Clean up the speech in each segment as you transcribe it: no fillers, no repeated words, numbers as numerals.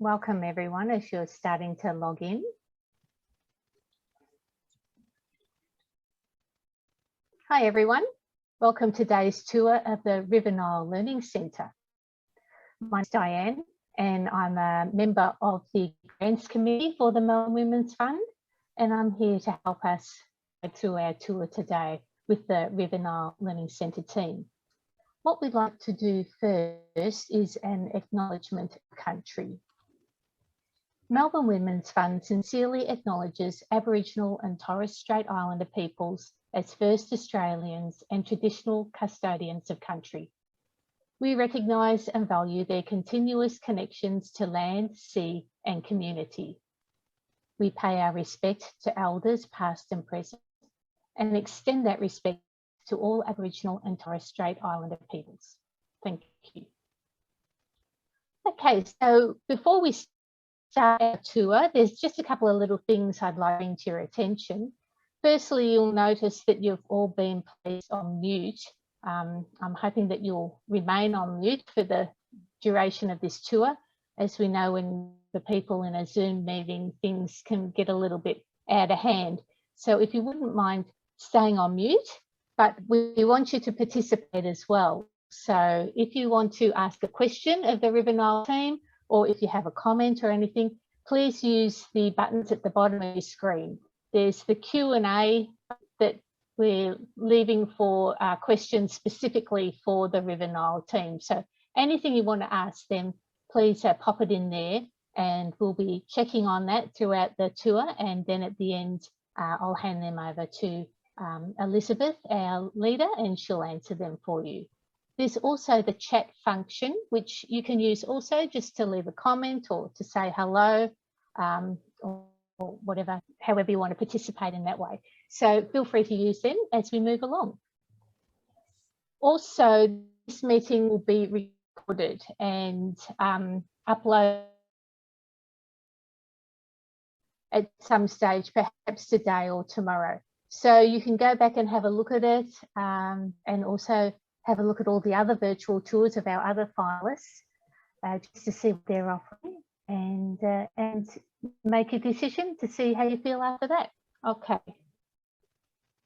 Welcome everyone as you're starting to log in. Hi everyone, welcome to today's tour of the River Nile Learning Centre. My name's Diane and I'm a member of the Grants Committee for the Melbourne Women's Fund, and I'm here to help us go through our tour today with the River Nile Learning Centre team. What we'd like to do first is an acknowledgement of country. Melbourne Women's Fund sincerely acknowledges Aboriginal and Torres Strait Islander peoples as First Australians and traditional custodians of country. We recognise and value their continuous connections to land, sea and community. We pay our respect to elders past and present and extend that respect to all Aboriginal and Torres Strait Islander peoples. Thank you. Okay, so before we start our tour, there's just a couple of little things I'd like to bring to your attention. Firstly, you'll notice that you've all been placed on mute. I'm hoping that you'll remain on mute for the duration of this tour. As we know, when the people in a Zoom meeting, things can get a little bit out of hand. So if you wouldn't mind staying on mute, but we want you to participate as well. So if you want to ask a question of the River Nile team, or if you have a comment or anything, please use the buttons at the bottom of your screen. There's the Q&A that we're leaving for questions specifically for the River Nile team. So anything you want to ask them, please pop it in there, and we'll be checking on that throughout the tour. And then at the end, I'll hand them over to Elizabeth, our leader, and she'll answer them for you. There's also the chat function, which you can use also just to leave a comment or to say hello, or whatever, however you want to participate in that way. So feel free to use them as we move along. Also, this meeting will be recorded and uploaded at some stage, perhaps today or tomorrow. So you can go back and have a look at it, and also have a look at all the other virtual tours of our other finalists, just to see what they're offering, and make a decision to see how you feel after that. Okay.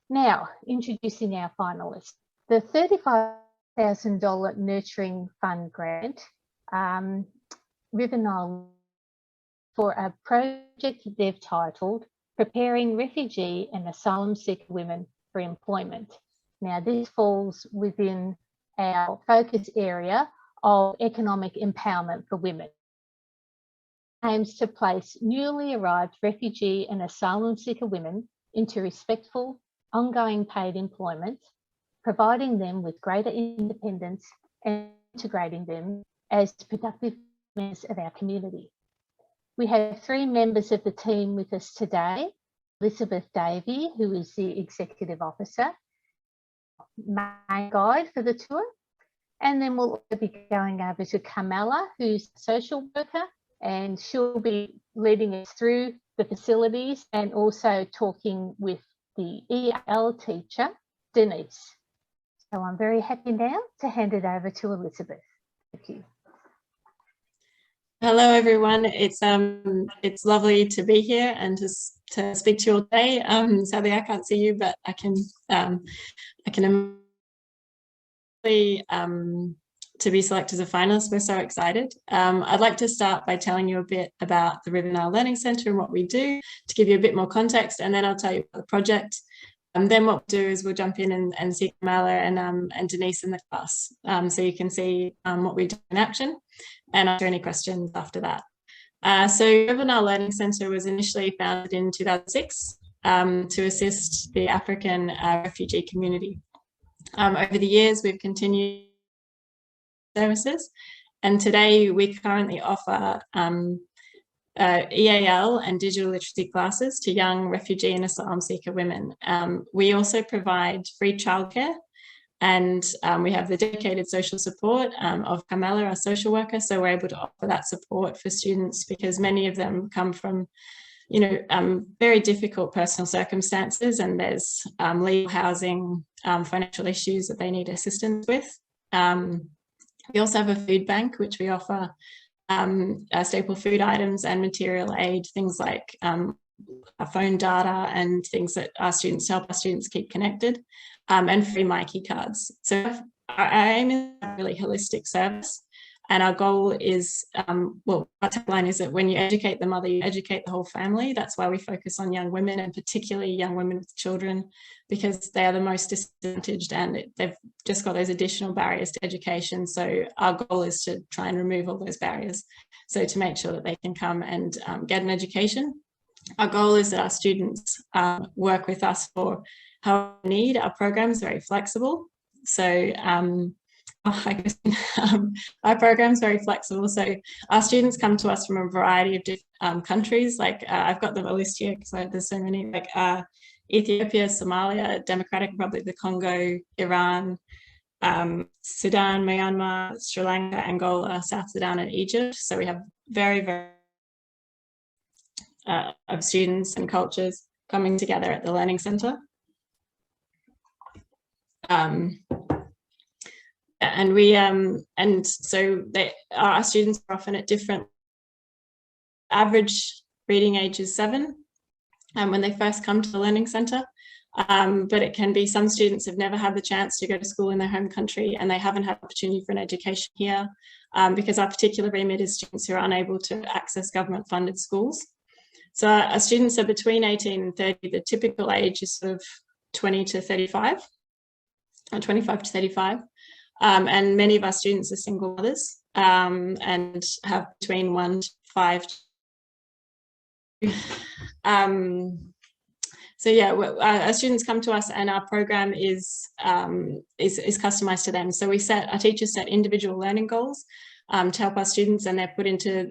Now, introducing our finalists. The $35,000 Nurturing Fund grant, River Nile, for a project they've titled Preparing Refugee and Asylum Seeker Women for Employment. Now, this falls within our focus area of economic empowerment for women. It aims to place newly arrived refugee and asylum seeker women into respectful, ongoing paid employment, providing them with greater independence and integrating them as productive members of our community. We have 3 members of the team with us today: Elizabeth Davey, who is the Executive Officer, main guide for the tour, and then we'll also be going over to Carmela, who's a social worker, and she'll be leading us through the facilities and also talking with the EL teacher, Denise. So I'm very happy now to hand it over to Elizabeth. Thank you. Hello everyone, it's lovely to be here and to speak to you all today. Sadly I can't see you, but I can to be selected as a finalist. We're so excited. I'd like to start by telling you a bit about the River Nile Learning Centre and what we do, to give you a bit more context, and then I'll tell you about the project. And then what we'll do is we'll jump in and see Kamala and Denise in the class, so you can see what we do in action, and answer any questions after that. So River Nile Learning Centre was initially founded in 2006 to assist the African refugee community. Over the years, we've continued services, and today we currently offer EAL and digital literacy classes to young refugee and asylum seeker women. We also provide free childcare, and we have the dedicated social support of Carmela, our social worker, so we're able to offer that support for students because many of them come from very difficult personal circumstances, and there's legal, housing, financial issues that they need assistance with. We also have a food bank, which we offer staple food items and material aid, things like phone data and things that our students help our students keep connected, and free Myki cards. So our aim is a really holistic service, and our goal is, well, our tagline is that when you educate the mother, you educate the whole family. That's why we focus on young women, and particularly young women with children, because they are the most disadvantaged and they've just got those additional barriers to education. So our goal is to try and remove all those barriers, so to make sure that they can come and get an education. Our goal is that our students work with us for how we need. Our program is very flexible. So our program is very flexible. So our students come to us from a variety of different countries. Like I've got them a list here because there's so many, like Ethiopia, Somalia, Democratic Republic of the Congo, Iran, Sudan, Myanmar, Sri Lanka, Angola, South Sudan, and Egypt. So we have very, very of students and cultures coming together at the Learning Centre. And we and so our students are often at different, average reading age is 7 when they first come to the Learning Centre. But it can be some students have never had the chance to go to school in their home country, and they haven't had opportunity for an education here, because our particular remit is students who are unable to access government funded schools. So our students are between 18 and 30. The typical age is sort of 20 to 35, or 25 to 35. And many of our students are single mothers and have between 1 to 5. So yeah, our students come to us, and our program is customized to them. So our teachers set individual learning goals to help our students, and they're put into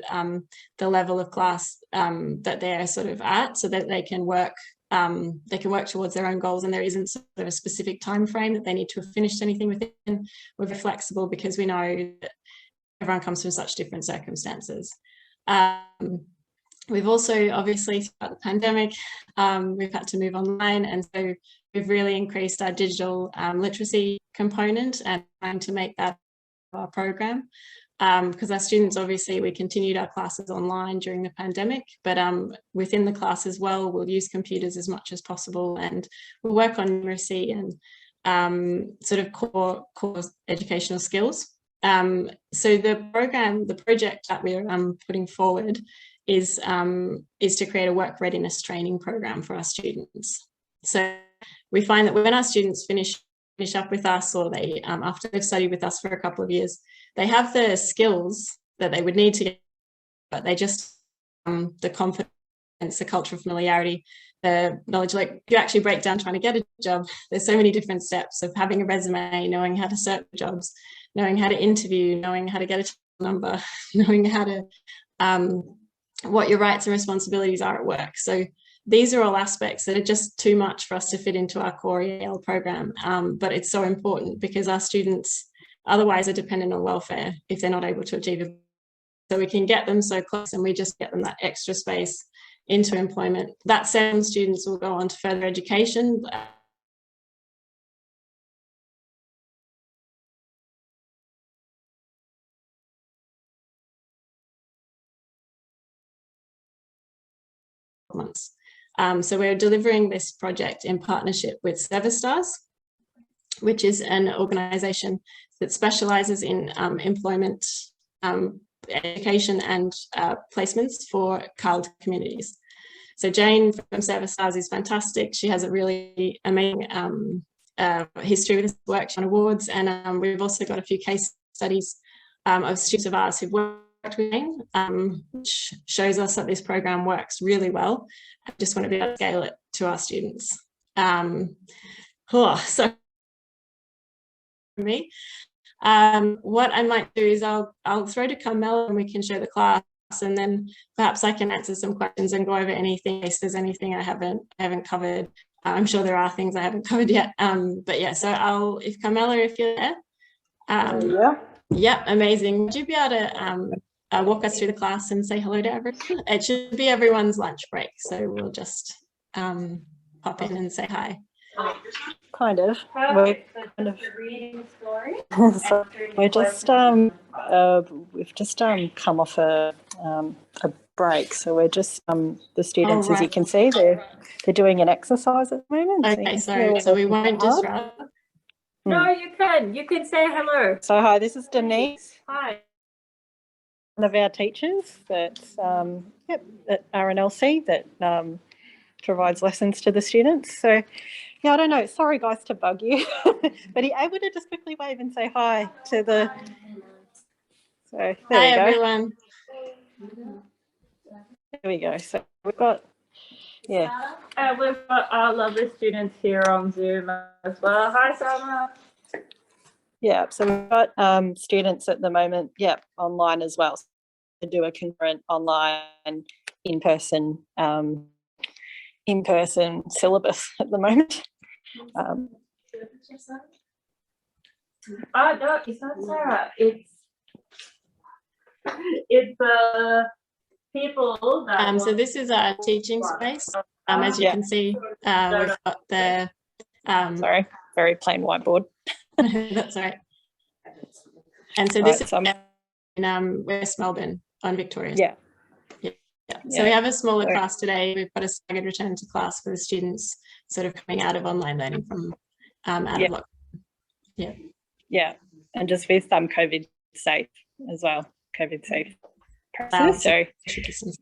the level of class that they're sort of at, so that they can work towards their own goals, and there isn't sort of a specific time frame that they need to have finished anything within. We're very flexible because we know that everyone comes from such different circumstances. We've also, obviously, throughout the pandemic, we've had to move online, and so we've really increased our digital literacy component and trying to make that our program. Because our students, obviously, we continued our classes online during the pandemic, but within the class as well, we'll use computers as much as possible, and we'll work on numeracy and sort of core educational skills. So the project that we're putting forward is to create a work readiness training program for our students. So we find that when our students finish up with us, or they after they've studied with us for a couple of years, they have the skills that they would need to get, but they just the confidence, the cultural familiarity, the knowledge. Like, if you actually break down trying to get a job, there's so many different steps of having a resume, knowing how to search jobs, knowing how to interview, knowing how to get a number, knowing how to what your rights and responsibilities are at work. So these are all aspects that are just too much for us to fit into our core EL program, but it's so important because our students otherwise are dependent on welfare if they're not able to achieve it. So we can get them so close, and we just get them that extra space into employment. That said, students will go on to further education. Months. So we're delivering this project in partnership with ServiceStars, which is an organisation that specialises in employment, education and placements for CALD communities. So Jane from ServiceStars is fantastic. She has a really amazing history with this work. She won awards, and we've also got a few case studies of students of ours who've worked with Jane, which shows us that this program works really well. I just want to be able to scale it to our students. So for me, what I might do is I'll throw to Carmela and we can share the class, and then perhaps I can answer some questions and go over anything, if there's anything I haven't covered. I'm sure there are things I haven't covered yet. But yeah, so if Carmela, if you're there. Yeah, amazing. Would you be able to walk us through the class and say hello to everyone? It should be everyone's lunch break, so we'll just pop in and say hi. Kind of. We're kind of so we're just we've just come off a break, so we're just the students, as you can see, they're doing an exercise at the moment. Okay, sorry. So we won't disrupt. No, you can. You can say hello. So hi, this is Denise. Hi. One of our teachers that's at RNLC that provides lessons to the students. So yeah, I don't know. Sorry guys to bug you. But are you able to just quickly wave and say hi to the so there Hi we go. everyone. There we go. So we've got we've got our lovely students here on Zoom as well. Hi, Salma. Yeah, so we've got students at the moment, online as well. So to do a concurrent online in-person syllabus at the moment. Oh no, it's not Sarah. It's the people that So this is our teaching space. As you can see, we've got the sorry, very plain whiteboard. That's all right. And so this is in West Melbourne on Victoria. Yeah. So we have a smaller class today. We've got a staggered return to class for the students sort of coming out of online learning from out of lockdown. Yeah, and just with COVID safe as well, COVID safe practices. So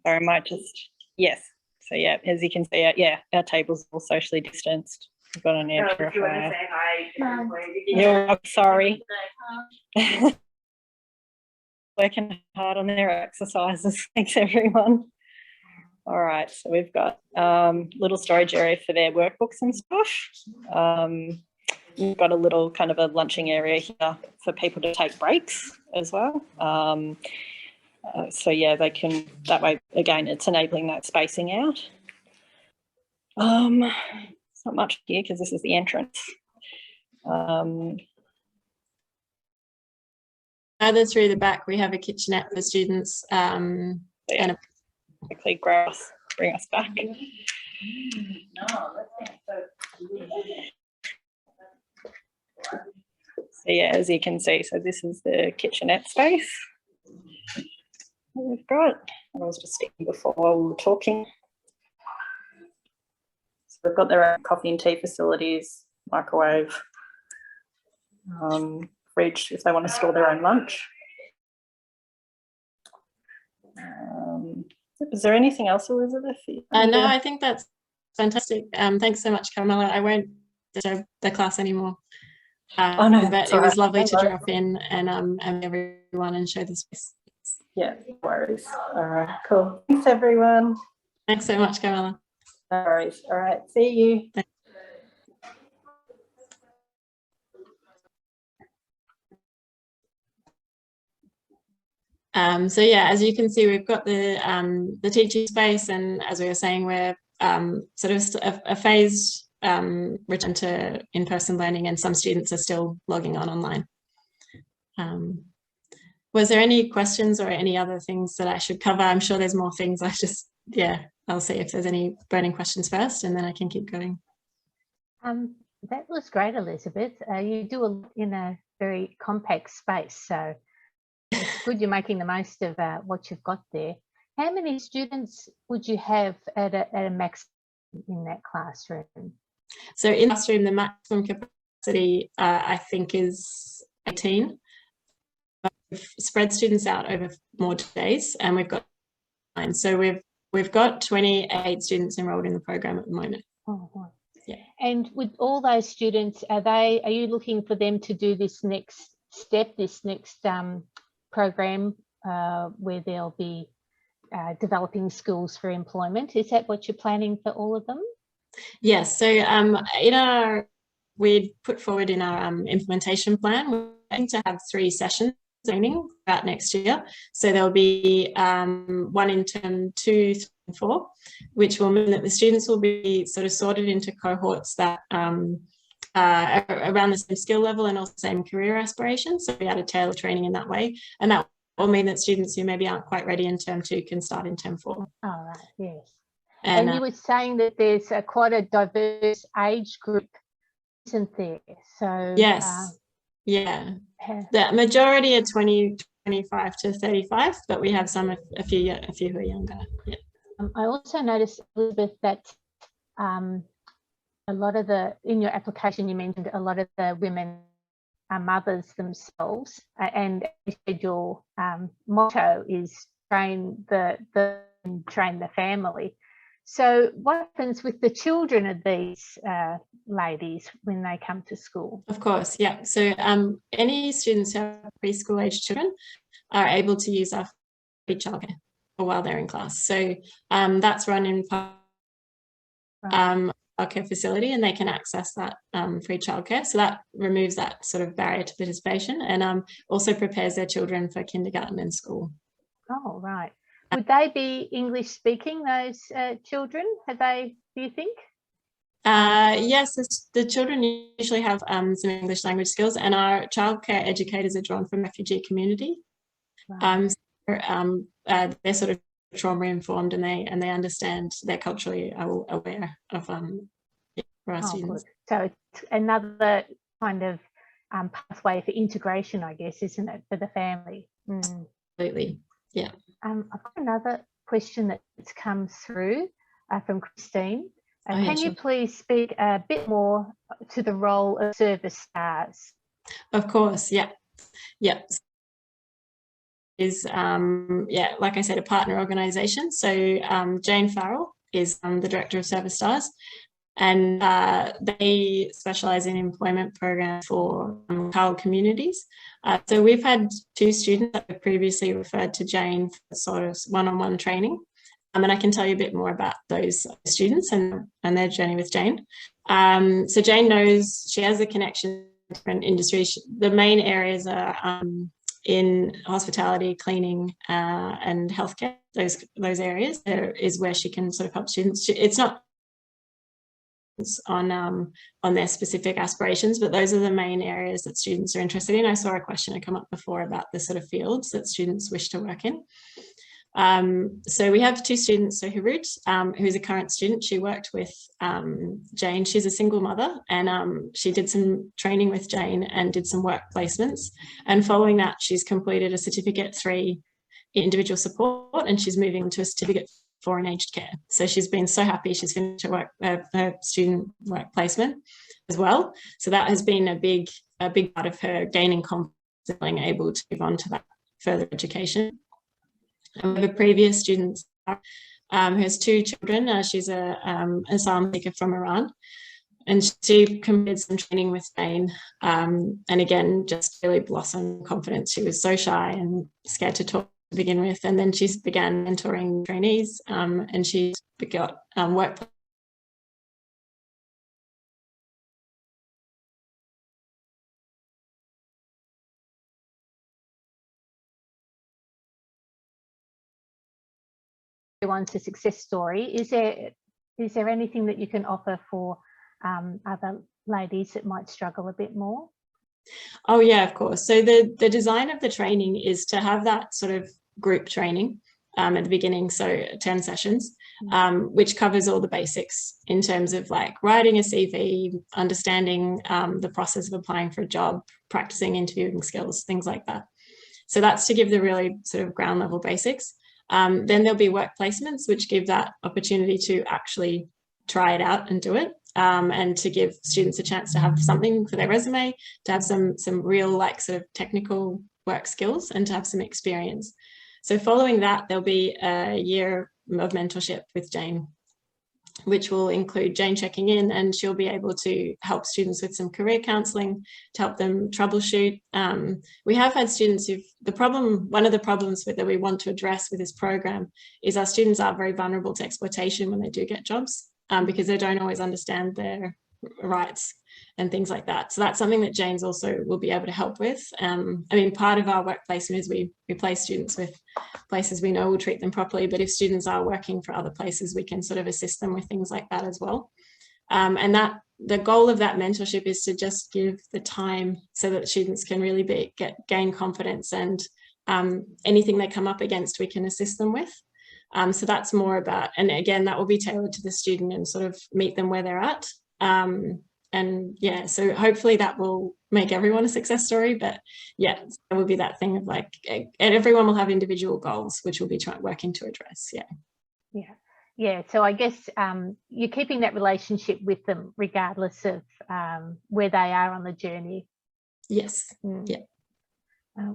I might just So yeah, as you can see, our tables are all socially distanced. We've got an air purifier. You're sorry. Working hard on their exercises. Thanks everyone. All right, so we've got little storage area for their workbooks and stuff. We've got a little kind of a lunching area here for people to take breaks as well. So yeah, they can, that way, again, it's enabling that spacing out. It's not much here because this is the entrance. Further through the back, we have a kitchenette for students. And quickly bring us back. So yeah, as you can see, so this is the kitchenette space we've got. I was just speaking before while we were talking. So they've got their own coffee and tea facilities, microwave, fridge if they want to store their own lunch. Is there anything else, Elizabeth? No, I think that's fantastic. Thanks so much, Carmela. I won't disturb the class anymore. But it was lovely to drop in and everyone and show the space. Yeah, no worries. All right, cool. Thanks, everyone. Thanks so much, Carmela. No worries. All right, see you. Thanks. So yeah, as you can see, we've got the teaching space, and as we were saying, we're sort of a phased return to in-person learning, and some students are still logging on online. Was there any questions or any other things that I should cover? I'm sure there's more things. I'll see if there's any burning questions first, and then I can keep going. That was great, Elizabeth. You do a lot in a very compact space, so it's good you're making the most of what you've got there. How many students would you have at a maximum in that classroom? So in the classroom, the maximum capacity, I think, is 18. But we've spread students out over more days, and we've got 9. So we've got 28 students enrolled in the program at the moment. Oh, wow. Yeah. And with all those students, are you looking for them to do this next step, this next program where they'll be developing skills for employment? Is that what you're planning for all of them? Yes. So we put forward in our implementation plan, we're going to have 3 sessions training about next year. So there'll be one in term 2, 3, and 4, which will mean that the students will be sort of sorted into cohorts that are around the same skill level and also same career aspirations. So we had a tailor training in that way, and that will mean that students who maybe aren't quite ready in term 2 can start in term 4. All right, yes. And you were saying that there's quite a diverse age group, isn't there? So yes, yeah, the majority are 25 to 35, but we have a few who are younger. Yeah. I also noticed, Elizabeth, that a lot of in your application you mentioned a lot of the women are mothers themselves, and your motto is train the family. So what happens with the children of these ladies when they come to school? Of course, yeah. So any students who have preschool age children are able to use our free childcare while they're in class. So that's run in childcare facility, and they can access that free childcare. So that removes that sort of barrier to participation, and also prepares their children for kindergarten and school. Oh, right. Would they be English speaking, those children? Do you think? Yes, the children usually have some English language skills, and our childcare educators are drawn from refugee community. Right. They're sort of trauma informed, and they understand, they're culturally aware of for our students. Good. So it's another kind of pathway for integration, I guess, isn't it, for the family? Absolutely, yeah. I've got another question that's come through from Christine. Can you please speak a bit more to the role of service stars? Of course, yeah. Is like I said, a partner organisation. So Jane Farrell is the director of Service Stars, and they specialise in employment programs for Kal communities. So we've had 2 students that have previously referred to Jane for sort of one-on-one training. And I can tell you a bit more about those students and their journey with Jane. So Jane knows, she has a connection to different industries. The main areas are in hospitality, cleaning, and healthcare. Those areas is where she can sort of help students. It's not on their specific aspirations, but those are the main areas that students are interested in. I saw a question had come up before about the sort of fields that students wish to work in. So we have 2 students. So Harut, who's a current student, she worked with Jane. She's a single mother, and she did some training with Jane and did some work placements. And following that, she's completed a Certificate 3 individual support, and she's moving to a Certificate 4 in aged care. So she's been so happy. She's finished her student work placement as well. So that has been a big part of her gaining confidence and being able to move on to that further education. And we have a previous student who has 2 children. She's an asylum seeker from Iran, and she completed some training with Jane, and again just really blossomed confidence. She was so shy and scared to talk to begin with, and then she began mentoring trainees, and she got work. Everyone's a success story. Is there anything that you can offer for other ladies that might struggle a bit more? Oh yeah, of course. So the design of the training is to have that sort of group training at the beginning, so 10 sessions, which covers all the basics in terms of like writing a CV, understanding the process of applying for a job, practicing interviewing skills, things like that. So that's to give the really sort of ground level basics. Then there'll be work placements, which give that opportunity to actually try it out and do it, and to give students a chance to have something for their resume, to have some real like sort of technical work skills, and to have some experience. So following that, there'll be a year of mentorship with Jane, which will include Jane checking in, and she'll be able to help students with some career counselling to help them troubleshoot. We have had students one of the problems that we want to address with this program is our students are very vulnerable to exploitation when they do get jobs, because they don't always understand their rights and things like that. So that's something that Jane's also will be able to help with. I mean, part of our work placement is we place students with places we know will treat them properly, but if students are working for other places, we can sort of assist them with things like that as well. And that the goal of that mentorship is to just give the time so that students can really gain confidence, and anything they come up against, we can assist them with. So that's more about, and again, that will be tailored to the student and sort of meet them where they're at. And yeah, so hopefully that will make everyone a success story. But yeah, it will be that thing of like, and everyone will have individual goals, which we'll be working to address. Yeah. Yeah. So I guess you're keeping that relationship with them regardless of where they are on the journey. Yes. Yeah.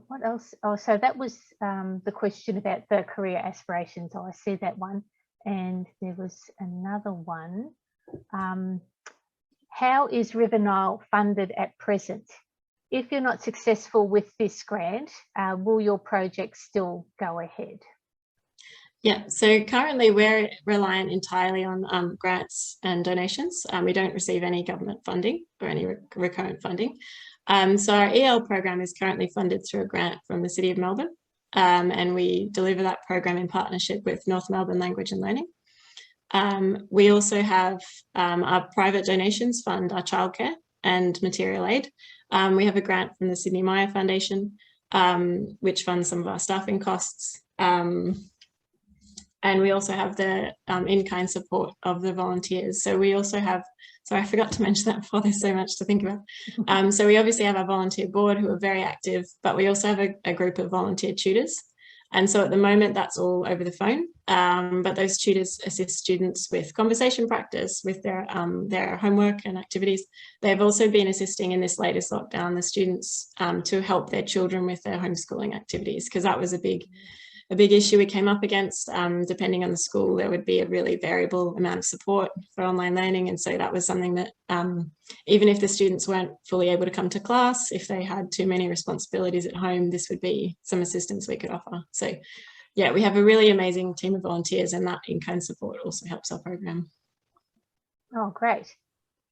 What else? Oh, so that was the question about the career aspirations. Oh, I see that one. And there was another one. How is River Nile funded at present? If you're not successful with this grant, will your project still go ahead? Yeah, so currently we're reliant entirely on grants and donations. We don't receive any government funding or any recurrent funding. So our EL program is currently funded through a grant from the City of Melbourne, and we deliver that program in partnership with North Melbourne Language and Learning. We also have our private donations fund our childcare and material aid. We have a grant from the Sydney Maya Foundation, which funds some of our staffing costs. And we also have the in-kind support of the volunteers. So we also have, sorry, I forgot to mention that before, there's so much to think about. So we obviously have our volunteer board who are very active, but we also have a group of volunteer tutors. And so at the moment, that's all over the phone. But those tutors assist students with conversation practice, with their homework and activities. They've also been assisting in this latest lockdown, the students to help their children with their homeschooling activities, because that was a big issue we came up against. Depending on the school, there would be a really variable amount of support for online learning. And so that was something that even if the students weren't fully able to come to class, if they had too many responsibilities at home, this would be some assistance we could offer. So yeah, we have a really amazing team of volunteers, and that in-kind support also helps our program. Oh, great.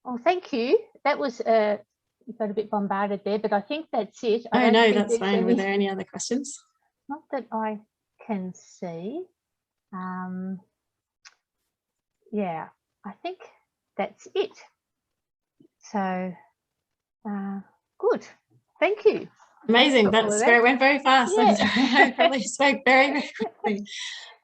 Well, thank you. That was, you got a bit bombarded there, but I think that's it. Oh, no, that's fine. Were there any other questions? Not that I can see. Yeah, I think that's it. So good. Thank you. Amazing. That's great. It went very fast. Yeah. I probably spoke very, very quickly.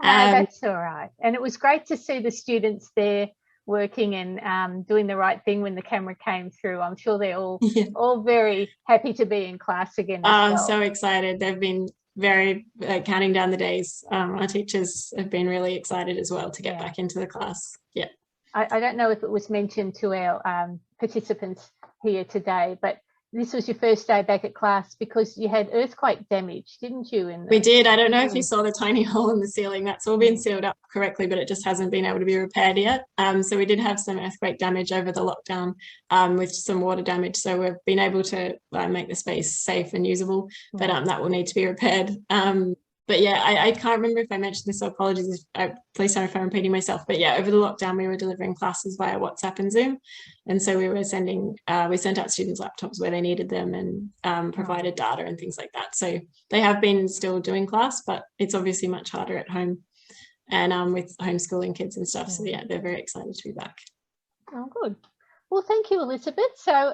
No, that's all right. And it was great to see the students there working and doing the right thing when the camera came through. I'm sure they're all very happy to be in class again. I'm so excited. They've been very counting down the days. Our teachers have been really excited as well to get back into the class. Yeah. I don't know if it was mentioned to our participants here today, but this was your first day back at class because you had earthquake damage, didn't you? We did. I don't know if you saw the tiny hole in the ceiling. That's all been sealed up correctly, but it just hasn't been able to be repaired yet. So we did have some earthquake damage over the lockdown with some water damage. So we've been able to make the space safe and usable, but that will need to be repaired. But yeah, I can't remember if I mentioned this, so apologies. Please sorry if I'm repeating myself. But yeah, over the lockdown, we were delivering classes via WhatsApp and Zoom. And so we were we sent out students laptops where they needed them and provided data and things like that. So they have been still doing class, but it's obviously much harder at home and with homeschooling kids and stuff. So yeah, they're very excited to be back. Oh, good. Well, thank you, Elizabeth. So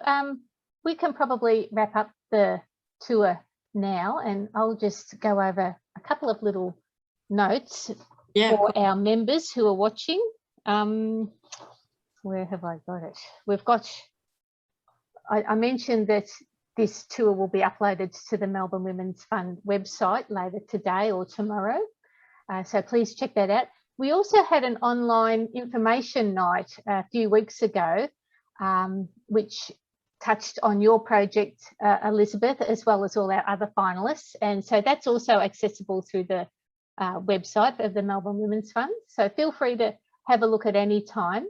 we can probably wrap up the tour now, and I'll just go over a couple of little notes for our members who are watching. Where have I got it? We've got, I mentioned that this tour will be uploaded to the Melbourne Women's Fund website later today or tomorrow. So please check that out. We also had an online information night a few weeks ago, which touched on your project, Elizabeth, as well as all our other finalists. And so that's also accessible through the website of the Melbourne Women's Fund. So feel free to have a look at any time.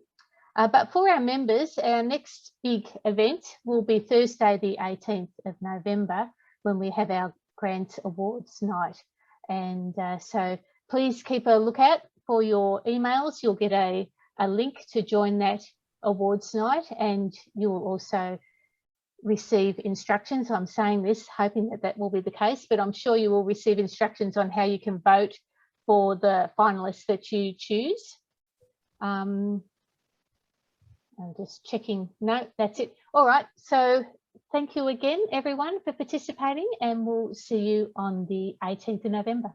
But for our members, our next big event will be Thursday, the 18th of November, when we have our grant awards night. And so please keep a lookout for your emails. You'll get a link to join that awards night, and you will also receive instructions. I'm saying this hoping that that will be the case, but I'm sure you will receive instructions on how you can vote for the finalists that you choose. I'm just checking. No, that's it. All right. So thank you again, everyone, for participating, and we'll see you on the 18th of November.